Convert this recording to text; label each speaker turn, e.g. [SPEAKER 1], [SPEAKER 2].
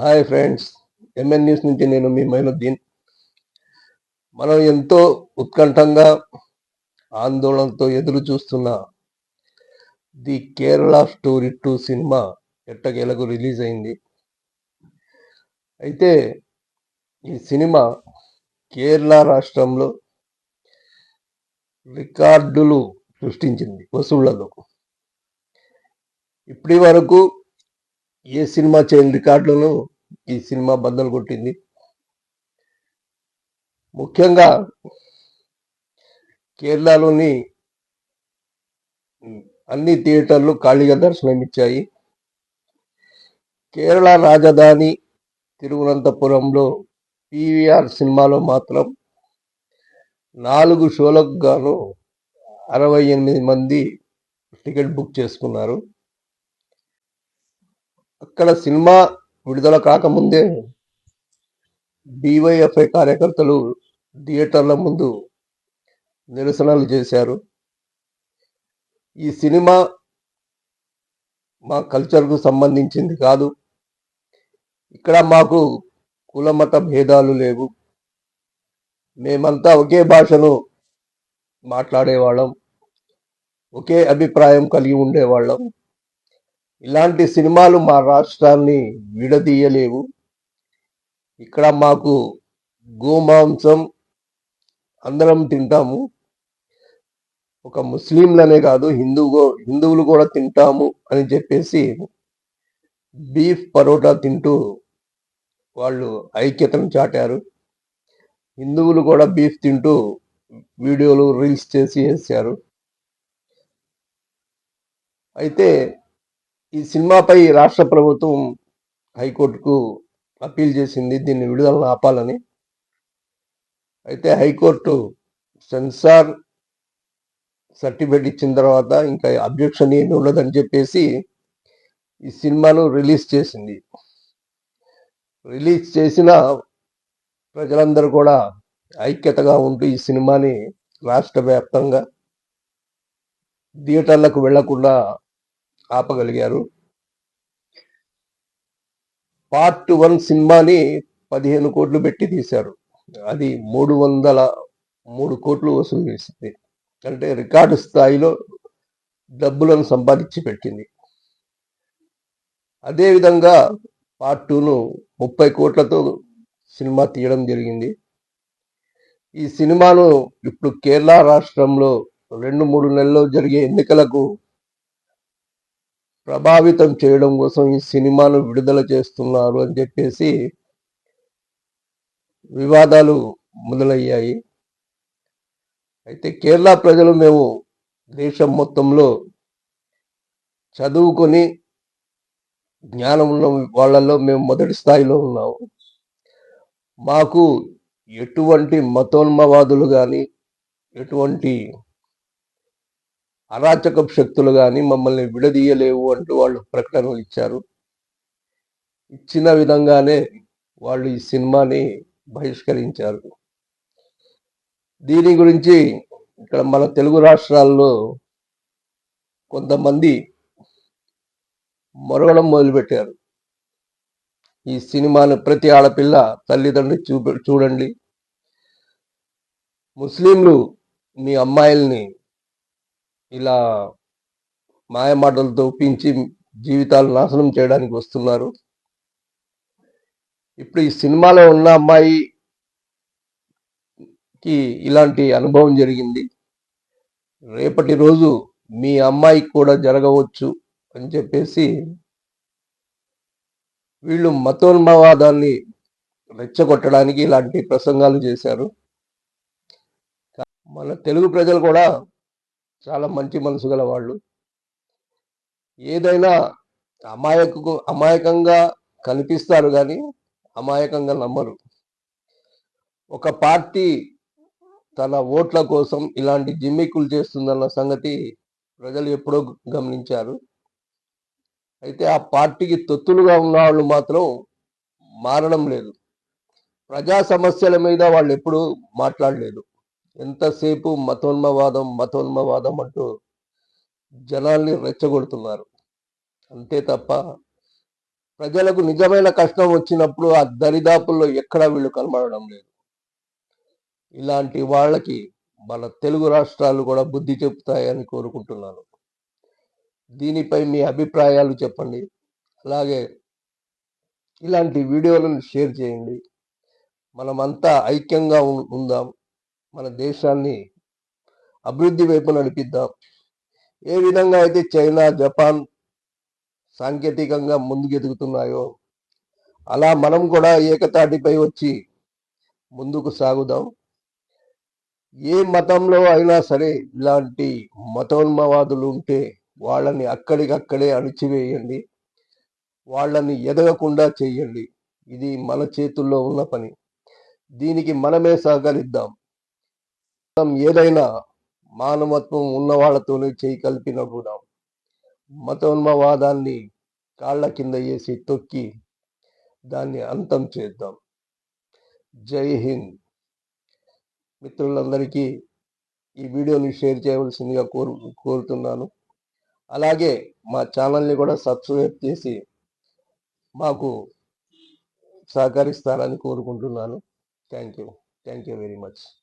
[SPEAKER 1] Hi friends, MN news నుంచి నేను మీ మైనుద్దీన్. మనం ఎంతో ఉత్కంఠంగా ఆందోళనతో ఎదురు చూస్తున్న ది కేరళ స్టోరీ 2 సినిమా ఎట్టకేలకు రిలీజ్ అయింది. అయితే ఈ సినిమా కేరళ రాష్ట్రంలో రికార్డులు సృష్టించింది వసూళ్లలో. ఇప్పటి వరకు ఏ సినిమా చేయని రికార్డులను ఈ సినిమా బద్దలు కొట్టింది. ముఖ్యంగా కేరళలోని అన్ని థియేటర్లు ఖాళీగా దర్శనమిచ్చాయి. కేరళ రాజధాని తిరువనంతపురంలో పీవీఆర్ సినిమాలో మాత్రం 4 షోలకు గాను 68 మంది టికెట్ బుక్ చేసుకున్నారు. అక్కడ సినిమా విడుదల కాకముందే డివైఎఫ్ఐ కార్యకర్తలు థియేటర్ల ముందు నిరసనలు చేశారు. ఈ సినిమా మా కల్చర్కు సంబంధించింది కాదు, ఇక్కడ మాకు కులమత భేదాలు లేవు, మేమంతా ఒకే భాషను మాట్లాడేవాళ్ళం, ఒకే అభిప్రాయం కలిగి ఉండేవాళ్ళం, ఇలాంటి సినిమాలు మా రాష్ట్రాన్ని విడదీయలేవు, ఇక్కడ మాకు గోమాంసం అందరం తింటాము, ఒక ముస్లింలనే కాదు హిందువులు కూడా తింటాము అని చెప్పేసి బీఫ్ పరోటా తింటూ వాళ్ళు ఐక్యతను చాటారు. హిందువులు కూడా బీఫ్ తింటూ వీడియోలు రీల్స్ చేసి వేశారు. అయితే ఈ సినిమాపై రాష్ట్ర ప్రభుత్వం హైకోర్టుకు అప్పీల్ చేసింది దీన్ని విడుదలను ఆపాలని. అయితే హైకోర్టు సెన్సార్ సర్టిఫికేట్ ఇచ్చిన తర్వాత ఇంకా అబ్జెక్షన్ ఏమి ఉండదని చెప్పేసి ఈ సినిమాను రిలీజ్ చేసింది. రిలీజ్ చేసిన ప్రజలందరూ కూడా ఐక్యతగా ఉంటూ ఈ సినిమాని రాష్ట్ర వ్యాప్తంగా థియేటర్లకు వెళ్లకుండా ఆపగలిగారు. పార్ట్ 1 సినిమాని 15 కోట్లు పెట్టి తీశారు. అది 303 కోట్లు వసూలు చేసింది. అంటే రికార్డు స్థాయిలో డబ్బులను సంపాదించి పెట్టింది. అదేవిధంగా పార్ట్ 2ను 30 కోట్లతో సినిమా తీయడం జరిగింది. ఈ సినిమాను ఇప్పుడు కేరళ రాష్ట్రంలో 2-3 నెలల్లో జరిగే ఎన్నికలకు ప్రభావితం చేయడం కోసం ఈ సినిమాను విడుదల చేస్తున్నారు అని చెప్పేసి వివాదాలు మొదలయ్యాయి. అయితే కేరళ ప్రజలు మేము దేశం మొత్తంలో చదువుకొని జ్ఞానం ఉన్న వాళ్ళల్లో మేము మొదటి స్థాయిలో ఉన్నాము. మాకు ఎటువంటి మతోన్మవాదులు కానీ ఎటువంటి అరాచక శక్తులు కానీ మమ్మల్ని విడదీయలేవు అంటూ వాళ్ళు ప్రకటనలు ఇచ్చారు. ఇచ్చిన విధంగానే వాళ్ళు ఈ సినిమాని బహిష్కరించారు. దీని గురించి ఇక్కడ మన తెలుగు రాష్ట్రాల్లో కొంతమంది మొరగడం మొదలుపెట్టారు. ఈ సినిమాను ప్రతి ఆడపిల్ల తల్లిదండ్రులు చూడండి, ముస్లింలు మీ అమ్మాయిల్ని ఇలా మాయమాటలతో ఒప్పించి జీవితాలు నాశనం చేయడానికి వస్తున్నారు. ఇప్పుడు ఈ సినిమాలో ఉన్న అమ్మాయికి ఇలాంటి అనుభవం జరిగింది, రేపటి రోజు మీ అమ్మాయికి కూడా జరగవచ్చు అని చెప్పేసి వీళ్ళు మతోన్మవాదాన్ని రెచ్చగొట్టడానికి ఇలాంటి ప్రసంగాలు చేశారు. మన తెలుగు ప్రజలు కూడా చాలా మంచి మనసు గల వాళ్ళు. ఏదైనా అమాయకంగా కనిపిస్తారు కానీ అమాయకంగా నమ్మరు. ఒక పార్టీ తన ఓట్ల కోసం ఇలాంటి జిమ్మిక్కులు చేస్తుందన్న సంగతి ప్రజలు ఎప్పుడో గమనించారు. అయితే ఆ పార్టీకి తొత్తులుగా ఉన్న వాళ్ళు మాత్రం మారడం లేదు. ప్రజా సమస్యల మీద వాళ్ళు ఎప్పుడూ మాట్లాడలేదు. ఎంతసేపు మతోన్మవాదం అంటూ జనాల్ని రెచ్చగొడుతున్నారు అంతే తప్ప ప్రజలకు నిజమైన కష్టం వచ్చినప్పుడు ఆ దరిదాపుల్లో ఎక్కడా వీళ్ళు కనబడడం లేదు. ఇలాంటి వాళ్ళకి మన తెలుగు రాష్ట్రాలు కూడా బుద్ధి చెప్తాయని కోరుకుంటున్నాను. దీనిపై మీ అభిప్రాయాలు చెప్పండి. అలాగే ఇలాంటి వీడియోలను షేర్ చేయండి. మనమంతా ఐక్యంగా ఉందాం. మన దేశాన్ని అభివృద్ధి వైపు నడిపిద్దాం. ఏ విధంగా అయితే చైనా, జపాన్ సాంకేతికంగా ముందుకెదుగుతున్నాయో అలా మనం కూడా ఏకతాటిపై వచ్చి ముందుకు సాగుదాం. ఏ మతంలో అయినా సరే ఇలాంటి మతోన్మవాదులు ఉంటే వాళ్ళని అక్కడికక్కడే అణిచివేయండి. వాళ్ళని ఎదగకుండా చెయ్యండి. ఇది మన చేతుల్లో ఉన్న పని. దీనికి మనమే సహకరిద్దాం. ఏదైనా మానవత్వం ఉన్న వాళ్ళతోనే చేయి కలిపి నడుపుదాం. మతోన్మవాదాన్ని కాళ్ళ కింద వేసి తొక్కి దాన్ని అంతం చేద్దాం. జై హింద్. మిత్రులందరికీ ఈ వీడియోని షేర్ చేయవలసిందిగా కోరుతున్నాను. అలాగే మా ఛానల్ని కూడా సబ్స్క్రైబ్ చేసి మాకు సహకరిస్తారని కోరుకుంటున్నాను. Thank you very much.